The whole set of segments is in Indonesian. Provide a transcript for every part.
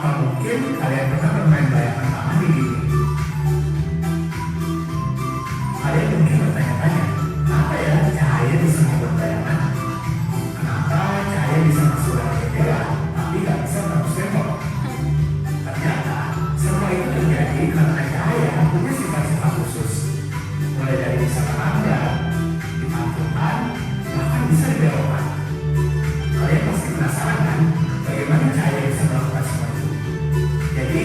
Atau mungkin kalian pernah bermain bayangan taman di dinding. Kalian mungkin bertanya-tanya, kenapa ya cahaya bisa membuat bayangan? Kenapa cahaya bisa masuk dari jendela, tapi nggak bisa tembus tembok? Ternyata, semua itu terjadi karena cahaya punya sifat-sifat khusus. Mulai dari bisa merangkak, dipantulkan, bahkan bisa dibelokkan. Kalian pasti penasaran kan, bagaimana cahaya bisa melakukan semua itu? Jadi,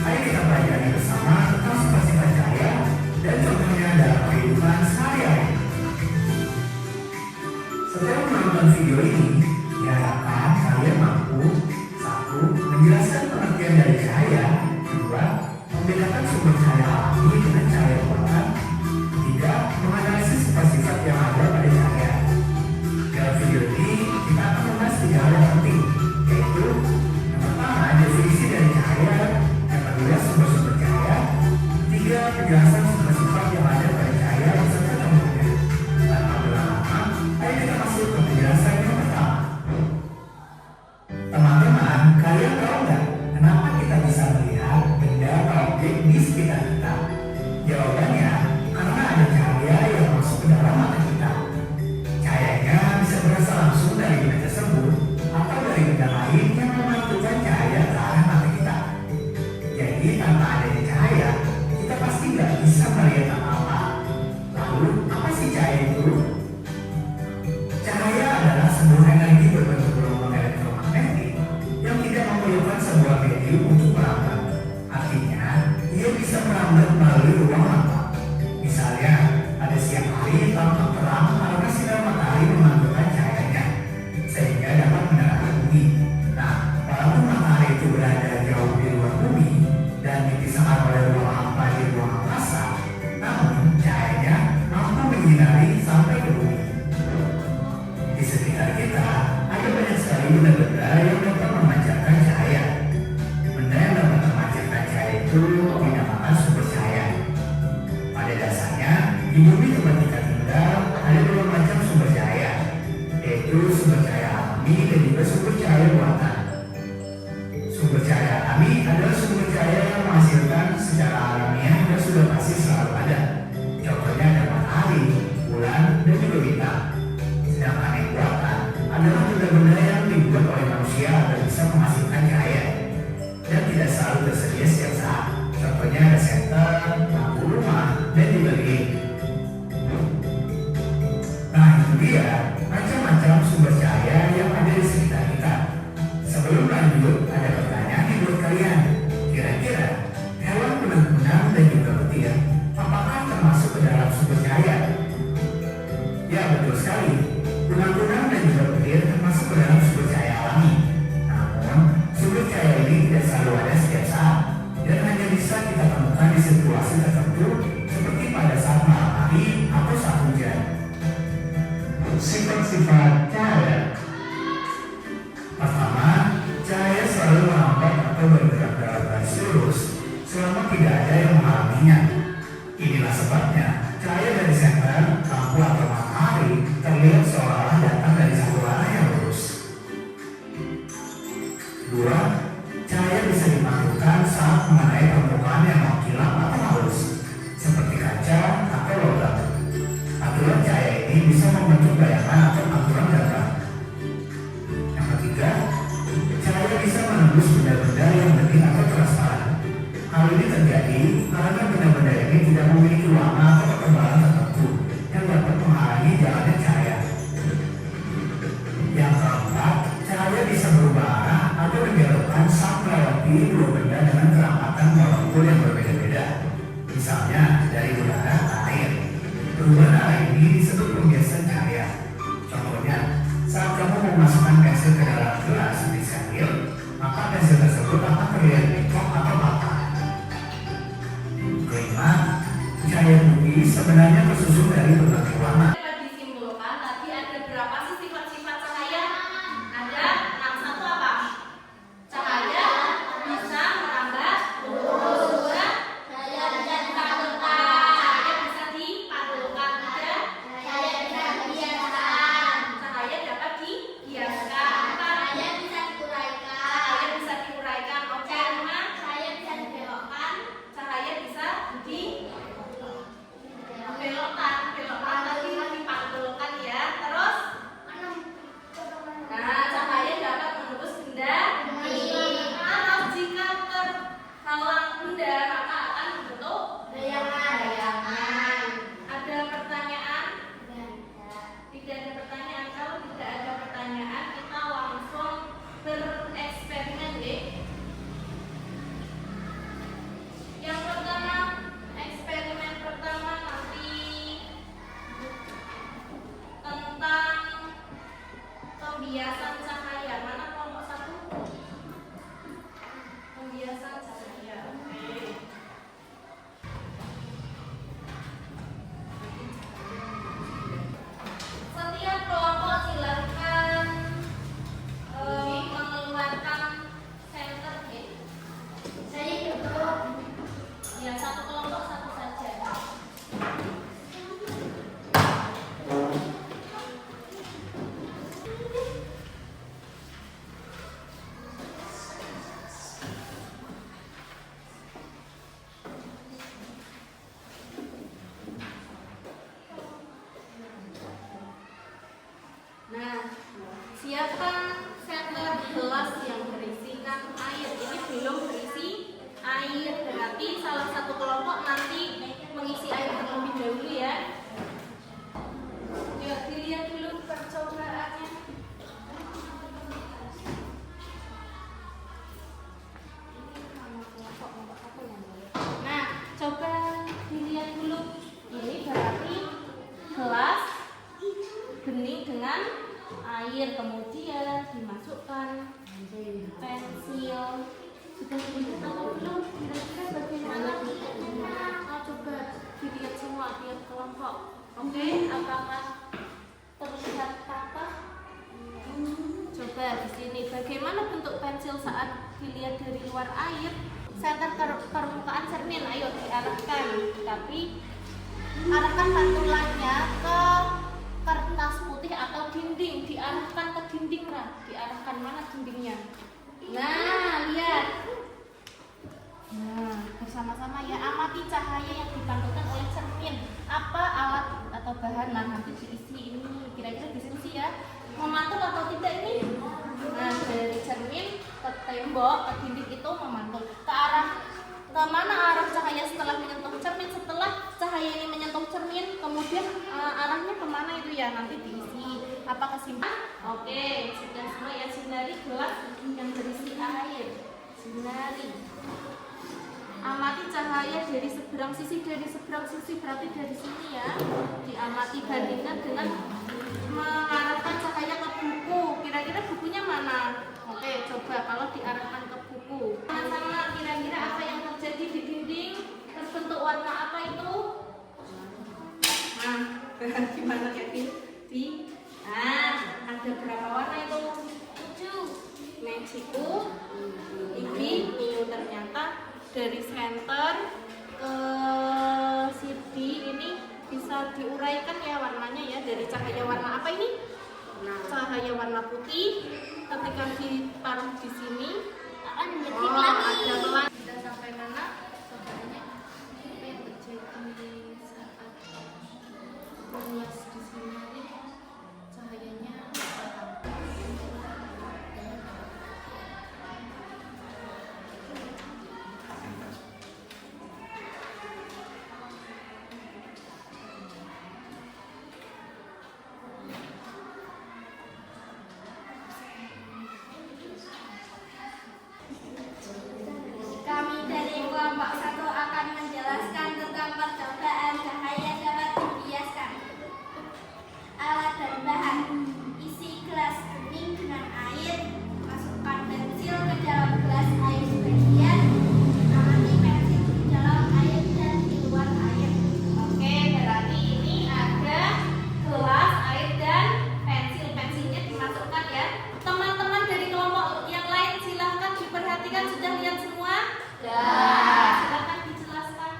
ayo kita pelajari bersama tentang sifat-sifat cahaya dan contohnya dalam kehidupan sehari-hari. Setelah menonton video ini, diharapkan kalian mampu 1. Menjelaskan pengertian dari cahaya. 2. Membedakan sumber cahaya alami dengan cahaya buatan. 3. Menganalisis sifat-sifat yang ada pada cahaya. Dalam video ini, kita akan membahas 3 hal yang penting, yaitu yang pertama, definisi dari cahaya. Yang kedua, sumber-sumber cahaya. 3. Penjelasan sifat-sifat yang ada pada cahaya beserta contohnya. Tanpa berlama-lama, ayo kita masuk ke penjelasan yang pertama. Teman-teman, kalian tahu nggak kenapa kita bisa melihat benda atau objek di sekitar kita? Jawabannya, karena ada cahaya yang masuk ke dalam mata kita. Cahayanya bisa berasal langsung dari benda tersebut atau dari benda lain yang memantulkan cahaya ke arah mata kita. Jadi tanpa adanya cahaya, kita pasti nggak bisa melihat apa-apa. Lalu, apa sih cahaya itu? Cahaya adalah sebuah energi berbentuk gelombang elektromagnetik yang tidak memerlukan sebuah medium untuk merambat. Artinya, ia bisa merambat melalui ruang mata. Misalnya, pada siang hari tampak terang karena sinar matahari memantulkan cahayanya, sehingga dapat menerangi bumi. Nah, walaupun matahari itu berada jauh di luar bumi dan dipisahkan oleh ruang hampa di ruang angkasa, namun cahayanya mampu menyinari sampai ke bumi. Di sekitar kita, ada banyak sekali benda-benda yang dapat memancarkan cahaya. Benda yang dapat memancarkan cahaya itu dinamakan sumber cahaya. Pada dasarnya, di bumi tempat kita tinggal, ada 2 macam sumber cahaya, yaitu sumber cahaya alami dan juga sumber cahaya buatan. Sumber cahaya alami adalah sumber cahaya yang menghasilkan secara alamiah dan sudah pasti selalu ada. Contohnya ada matahari, bulan, dan juga bintang. Sedangkan yang buatan adalah benda-benda yang dibuat oleh manusia agar bisa menghasilkan cahaya dan tidak selalu tersedia setiap saat. Contohnya ada senter, lampu rumah, dan juga lilin. Nah, itu dia macam-macam sumber cahaya yang ada di sekitar kita. Sebelum lanjut, ada pertanyaan nih buat kalian. Kira-kira hewan kunang-kunang dan juga petir, apakah termasuk ke dalam sumber cahaya? Ya, betul sekali. Kunang-kunang dan juga petir termasuk ke dalam sumber cahaya alami. Namun, sumber cahaya ini tidak selalu ada setiap saat dan hanya bisa kita temukan di situasi tertentu seperti pada saat malam hari atau saat hujan. Sifat-sifat cahaya. Pertama, cahaya selalu merambat atau bergerak dalam garis lurus selama tidak ada yang menghalanginya. Inilah sebabnya cahaya dari senter, lampu atau matahari terlihat seolah-olah datang dari satu arah yang lurus. 2. Cahaya bisa dipantulkan saat mengenai permukaan yang mengkilap atau halus, seperti kaca atau logam. Pantulan cahaya ini bisa membentuk bayangan atau pantulan gambar. Yang ketiga, cahaya bisa menembus benda-benda yang bening atau transparan. Hal ini terjadi karena benda-benda ini tidak memiliki warna atau ketebalan tertentu yang dapat menghalangi jalannya cahaya. Yang keempat, cahaya bisa berubah arah atau dibelokkan saat melewati 2 benda dengan kerapatan molekul yang berbeda-beda. Misalnya dari udara ke air. Perubahan arah ini disebut pembiasan cahaya. Contohnya, saat kamu memasukkan pensil ke dalam gelas di setir, maka pensil tersebut akan terlihat bengkok atau patah. Kelima, cahaya bumi sebenarnya tersusun dari berbagai warna. Dapat disimpulkan tadi ada berapa sih sifat-sifat cahaya? Ada 61 apa? Cahaya bisa merambat, dua cahaya bisa dipantulkan, cahaya bisa dipantulkan, tiga cahaya bisa dibiaskan, cahaya dapat dibiaskan, empat cahaya bisa diuraikan, oke. berarti salah satu kelompok nanti mengisi air terlebih dahulu ya. Yuk dilihat dulu percobaannya. Nah, coba dilihat dulu. Ini berarti gelas bening dengan air, kemudian dimasukkan pensil. Sudah dilihat atau belum? Kira-kira bagaimana? Nah, coba dilihat semua tiap kelompok. Oke, apakah terlihat apa? Coba di sini bagaimana bentuk pensil saat dilihat dari luar air? Senter permukaan cermin, ayo diarahkan. Tapi arahkan pantulannya ke kertas putih atau dinding, diarahkan ke dinding lah. Diarahkan mana dindingnya? Nah, lihat. Nah, bersama-sama ya, amati cahaya yang dipantulkan oleh cermin. Apa alat atau bahan? Nah, nanti diisi ini. Kira-kira di sini sih ya. Memantul atau tidak ini? Nah, dari cermin ke tembok, ke dinding itu memantul. Ke mana arah cahaya setelah menyentuh cermin? Setelah cahaya ini menyentuh cermin, kemudian arahnya kemana itu ya? Nanti diisi. Apa kesimpulan? Oke, sudah semua ya. Sinari gelas yang berisi air. Sinari. Amati cahaya dari seberang sisi berarti dari sini ya. Diamati, bandingkan dengan mengarahkan cahaya ke buku. Kira-kira bukunya mana? Oke, coba kalau diarahkan ke buku. Sama-sama kira-kira apa yang terjadi di dinding? Terbentuk warna apa itu? Nah, gimana ya ada berapa warna itu? 7. Mexico, ini Mio ternyata dari center ke CD ini bisa diuraikan ya warnanya ya, dari cahaya warna apa ini? Cahaya warna putih. Ketika ditaruh di sini akan menjadi pelangi. Ada pelangi. Sudah sampai mana? Cobaannya apa yang terjadi saat ruas di sini? Cahayanya kami dari kelompok 1 akan menjelaskan tentang percobaan cahaya dapat dibiaskan. Alat dan bahan: isi gelas bening dengan air, masukkan pensil ke dalam gelas air sebagian, amati pensil di dalam air dan di luar air. oke, berarti ini ada gelas, air, dan pensil. Pensilnya dimasukkan ya. Teman-teman dari kelompok yang lain silahkan diperhatikan. Sudah lihat semua? Sudah. Silahkan dijelaskan.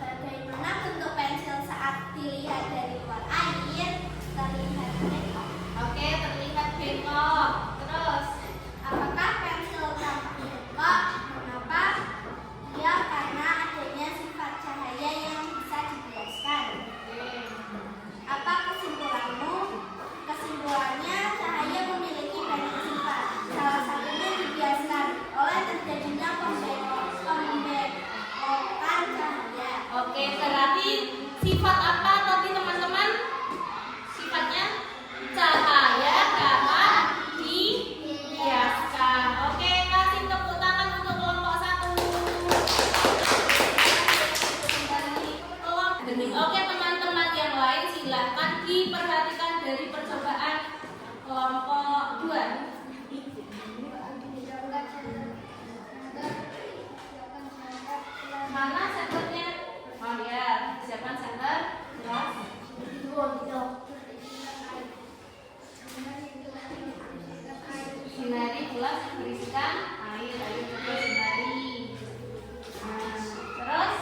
Bagaimana bentuk pensil saat dilihat dari luar air? Terlihat bengkok. Oke, terlihat bengkok. Terus, Apakah pensil tampak bengkok? Mengapa? Ya, karena adanya sifat cahaya yang bisa dibiaskan. Apa kesimpulanmu? Kesimpulannya, cahaya memiliki banyak sifat. Salah satunya dibiaskan oleh terjadinya pembentukan cahaya. oke, berarti sifat apa tadi teman-teman? Sifatnya cahaya dapat dibiaskan. Oke, kasih tepuk tangan untuk kelompok 1. Oke, teman-teman yang lain silahkan diperhatikan dari percobaan kelompok 2. Mana senternya? Oh ya, siapkan senter. Terus, sinari gelas yang berisikan air. Ayo coba sinari. Nah, terus,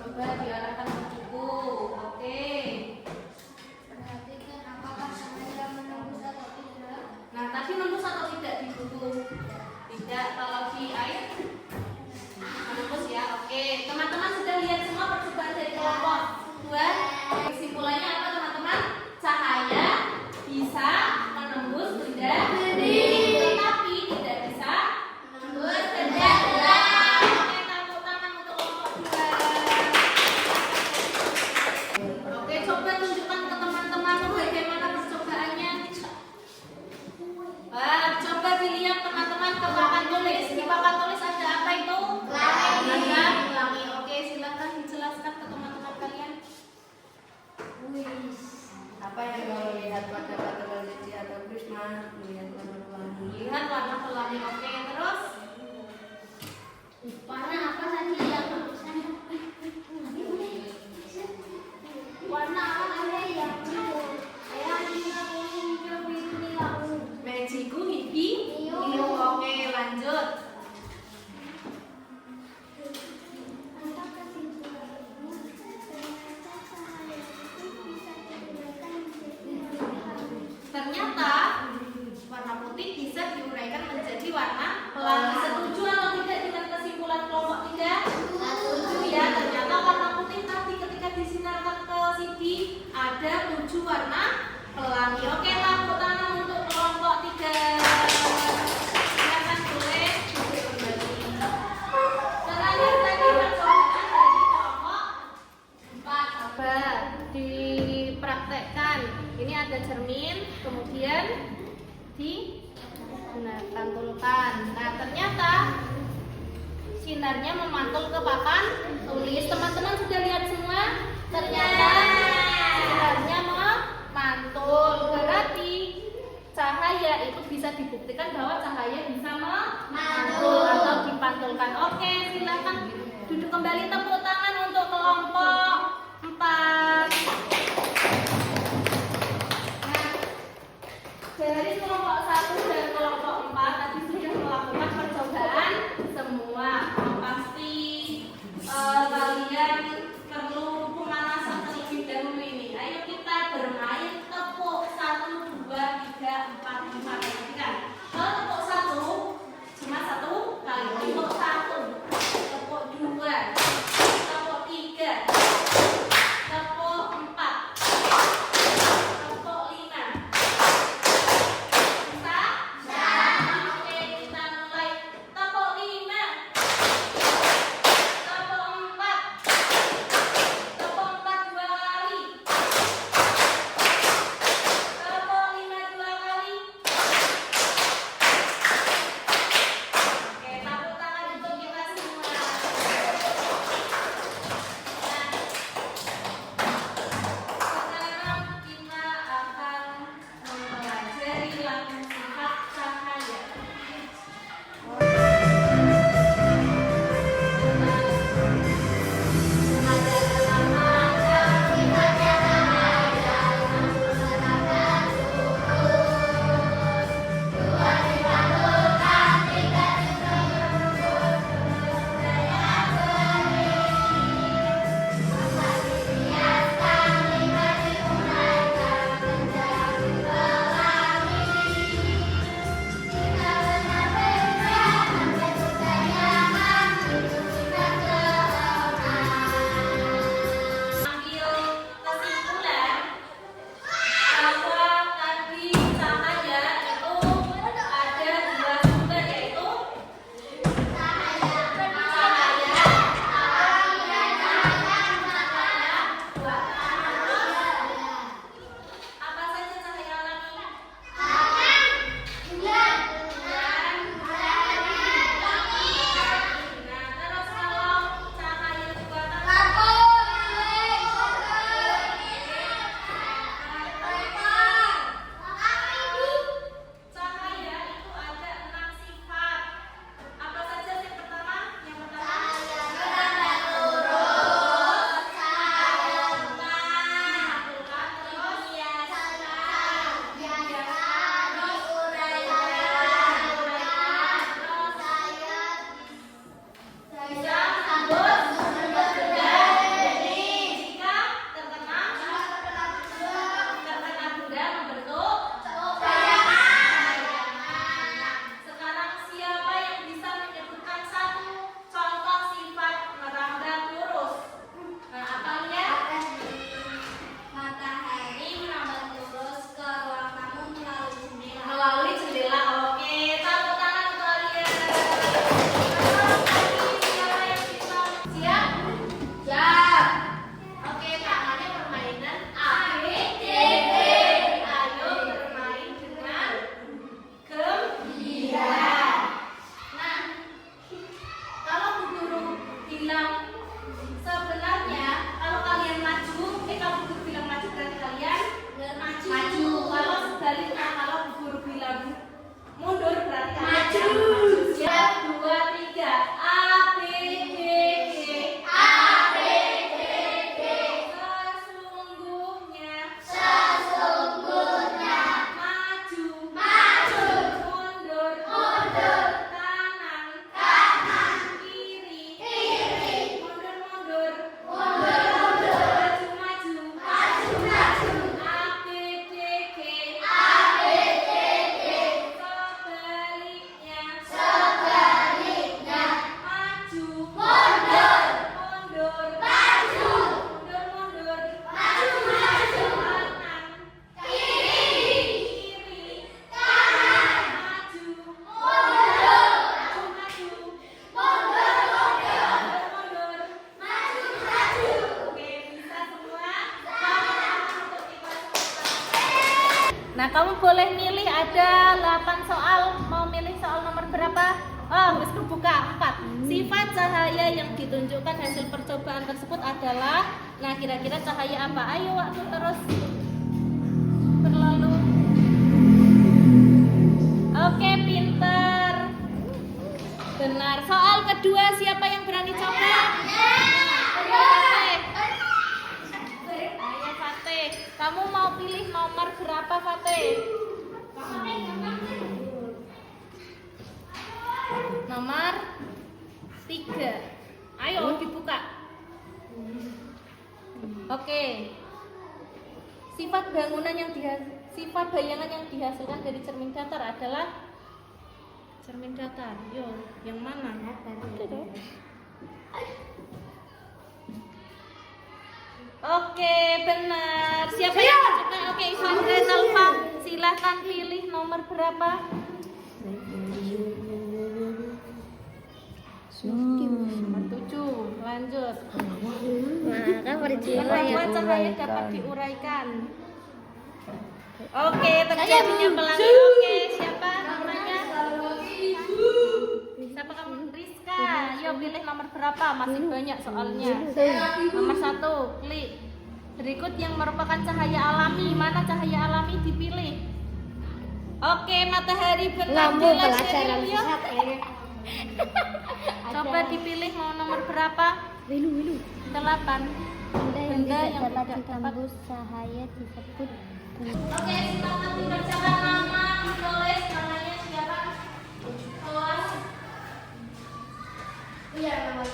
coba diarahkan ke buku. Oke. Perhatikan apakah cahaya menembus atau tidak. Nah, tadi nembus atau tidak di buku? Tidak. Kalau di air menembus ya. Oke, teman-teman sudah lihat semua percobaan dari kelompok 2. Kesimpulannya apa teman-teman? Cahaya bisa melihat pada kategori atau prisma, melihat warna pelangi. Lihat warna pelangi. Oke, terus Warna apa tadi yang barusan? Warna apa tadi yang ayah hingga kuning hijau biru nila ungu. Mejiku hibi biru. Oke, lanjut. Apakah pintu ini ternyata cahaya itu bisa digunakan menjadi Ternyata warna putih bisa diuraikan menjadi warna pelangi. Setuju atau tidak dengan kesimpulan kelompok 3? Setuju ya. Ternyata warna putih tadi ketika disinarkan ke CD ada 7 warna pelangi. Oke, tepuk tangan untuk kelompok 3. Silakan boleh duduk kembali. Terakhir tadi percobaan dari kelompok 4. Coba dipraktekkan. Ini ada cermin, kemudian dipantulkan. Nah, ternyata sinarnya memantul ke papan tulis. Teman-teman sudah lihat semua? Ternyata sinarnya memantul. Berarti cahaya itu bisa dibuktikan bahwa cahaya bisa memantul atau dipantulkan. Oke, silakan duduk kembali. Tepuk tangan untuk kelompok 4. Dari kelompok 1 dan kelompok 4 tadi sudah melakukan percobaan semua. Pasti kalian perlu Nah, kamu boleh milih ada 8 soal. Mau milih soal nomor berapa? Oh, wis kebuka 4. Sifat cahaya yang ditunjukkan hasil percobaan tersebut adalah, nah kira-kira cahaya apa? Ayo waktu terus berlalu. Oke, pinter. Benar. Soal kedua, siapa yang berani coba? Ayo Fatih. Kamu mau pilih nomor berapa Fatih? Nomor 3. Ayo dibuka. Oke. Sifat bayangan yang dihasilkan dari cermin datar adalah cermin datar. Yo, yang mana? Oke, benar. Siapa yang suka? Oke, Sandra Salva, silakan pilih nomor berapa? Nomor 7. Lanjut. Bahwa cahaya dapat diuraikan. Oke, terjadinya pelangi. Oke, siapa namanya? Siapa kamu? Rizka. Yuk pilih nomor berapa? Masih banyak soalnya. Nomor 1, klik. Berikut yang merupakan cahaya alami. Mana cahaya alami dipilih? Oke, matahari benar. Jelas ya. Coba dipilih mau nomor berapa? 8. Benda yang tidak dapat cahaya disebut. Oke, silakan dibacakan nama, ditulis namanya siapa? Kelas. Iya, nama.